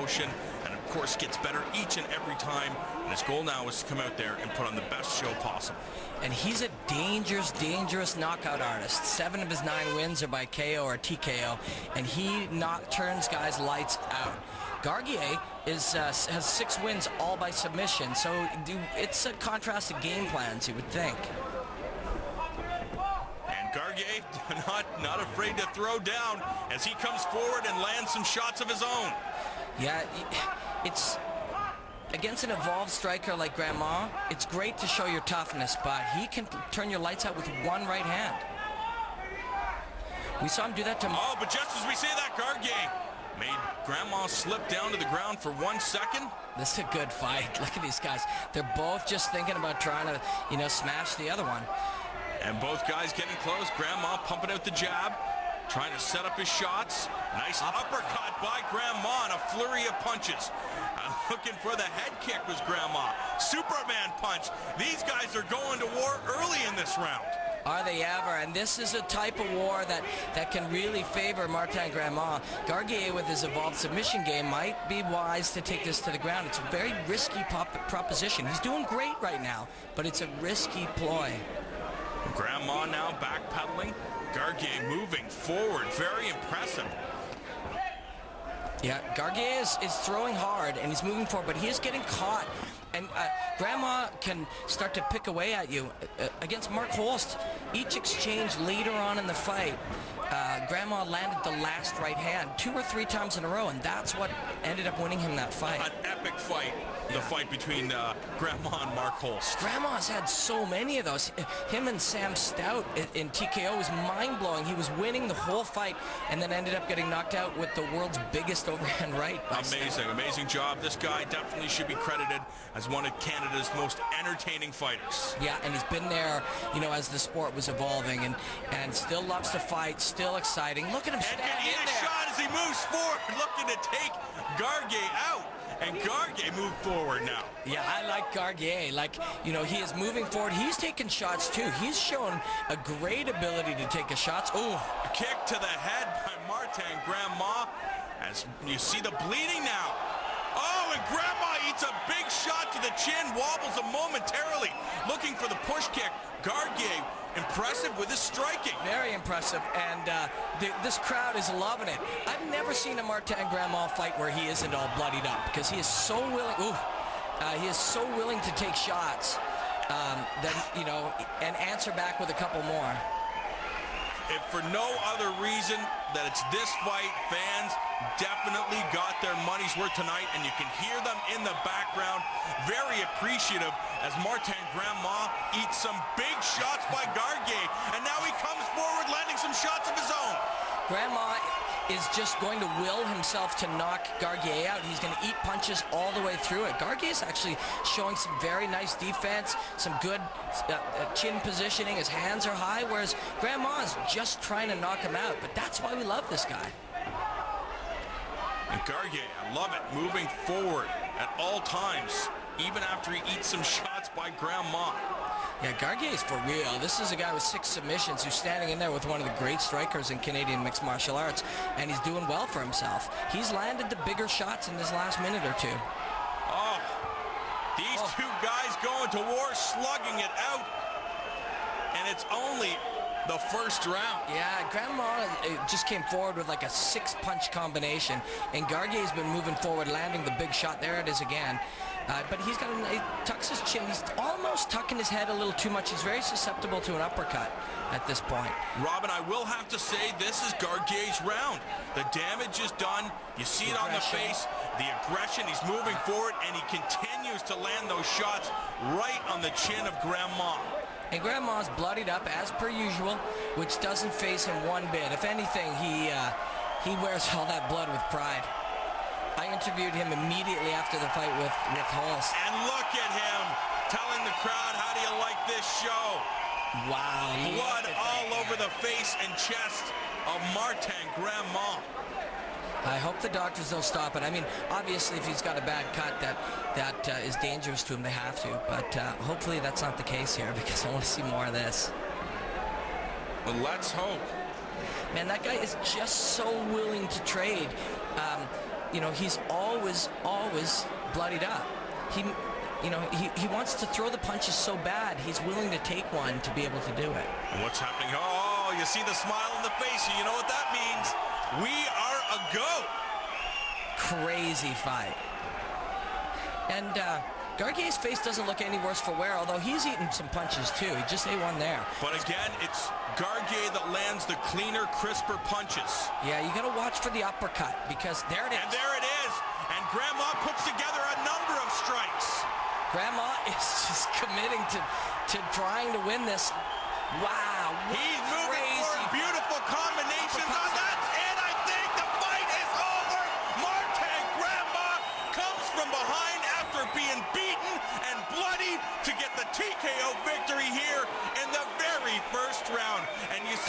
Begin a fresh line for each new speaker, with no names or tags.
motion, and of course gets better each and every time. And his goal now is to come out there and put on the best show possible.
And he's a dangerous, dangerous knockout artist. 7 of his 9 wins are by KO or TKO, and he turns guys' lights out. Garguier has 6 wins, all by submission, so it's a contrast to game plans, you would think.
And Garguier not afraid to throw down as he comes forward and lands some shots of his own.
Yeah, it's against an evolved striker like Grandmont, it's great to show your toughness, but he can turn your lights out with one right hand. We saw him do that to...
Oh, but just as we say that, Garguier made Grandmont slip down to the ground for 1 second.
This is a good fight. Look at these guys. They're both just thinking about trying to, smash the other one.
And both guys getting close. Grandmont pumping out the jab, trying to set up his shots. Nice uppercut by Grandmont, a flurry of punches. Looking for the head kick was Grandmont. Superman punch. These guys are going to war early in this round.
Are they ever? And this is a type of war that can really favor Martin Grandmont. Garguier, with his evolved submission game, might be wise to take this to the ground. It's a very risky proposition. He's doing great right now, but it's a risky ploy.
Grandmont now backpedaling. Garguier moving forward. Very impressive.
Yeah, Garguier is throwing hard, and he's moving forward, but he is getting caught. And Grandmont can start to pick away at you. Against Mark Holst, each exchange later on in the fight, Grandmont landed the last right hand 2 or 3 times in a row, and that's what ended up winning him that fight.
An epic fight, the fight between Grandmont and Mark Holst.
Grandmont's had so many of those. Him and Sam Stout in TKO was mind-blowing. He was winning the whole fight and then ended up getting knocked out with the world's biggest overhand right.
Amazing job. This guy definitely should be credited as one of Canada's most entertaining fighters.
Yeah, and he's been there, as the sport was evolving, and still loves to fight, still exciting. Look at him stand in there. And can hit a
shot as he moves forward, looking to take Garguier out. And Garguier moved forward now.
Yeah, I like Garguier. He is moving forward. He's taking shots, too. He's shown a great ability to take a shots. Oh,
a kick to the head by Martin Grandmont. As you see the bleeding now. Oh, and Grandmont eats a big shot to the chin, wobbles him momentarily, looking for the push kick. Garguier, impressive with his striking.
Very impressive, and this crowd is loving it. I've never seen a Martin Grandmont fight where he isn't all bloodied up, because he is so willing. He is so willing to take shots, and answer back with a couple more.
If for no other reason that it's this fight, fans definitely got their money's worth tonight, and you can hear them in the background, very appreciative as Martin Grandmont eats some big shots by Garguier, and now he comes forward landing some shots of his own.
Grandmont is just going to will himself to knock Garguier out. He's going to eat punches all the way through it. Garguier is actually showing some very nice defense, some good chin positioning. His hands are high, whereas Grandmont is just trying to knock him out. But that's why we love this guy.
And Garguier, I love it, moving forward at all times, even after he eats some shots by Grandmont.
Yeah, Garguier is for real. This is a guy with 6 submissions who's standing in there with one of the great strikers in Canadian mixed martial arts, and he's doing well for himself. He's landed the bigger shots in this last minute or two.
Oh, these two guys going to war, slugging it out, and it's only the first round.
Yeah, Grandmont just came forward with like a 6-punch combination, and Garguier's been moving forward, landing the big shot. There it is again. But he tucks his chin. He's almost tucking his head a little too much. He's very susceptible to an uppercut at this point.
Robin, I will have to say this is Garguier's round. The damage is done. You see it on the face, the aggression. He's moving forward, and he continues to land those shots right on the chin of Grandmont.
And Grandmont's bloodied up as per usual, which doesn't faze him one bit. If anything, he wears all that blood with pride. I interviewed him immediately after the fight with Holst.
And look at him telling the crowd, how do you like this show?
Wow.
Blood all over the face and chest of Martin Grandmont.
I hope the doctors don't stop it. I mean, obviously, if he's got a bad cut, that is dangerous to him. They have to. But hopefully that's not the case here, because I want to see more of this.
Well, let's hope.
Man, that guy is just so willing to trade. he's always bloodied up. He wants to throw the punches so bad, he's willing to take one to be able to do it.
And what's happening? Oh, you see the smile on the face. You know what that means? We are a GOAT.
Crazy fight. And Garguier's face doesn't look any worse for wear, although he's eating some punches too. He just ate one there.
But again, it's Garguier that lands the cleaner, crisper punches.
Yeah, you got to watch for the uppercut, because there it is.
And there it is. And Grandmont puts together a number of strikes.
Grandmont is just committing to trying to win this. Wow.
He's moving forward. Beautiful combination.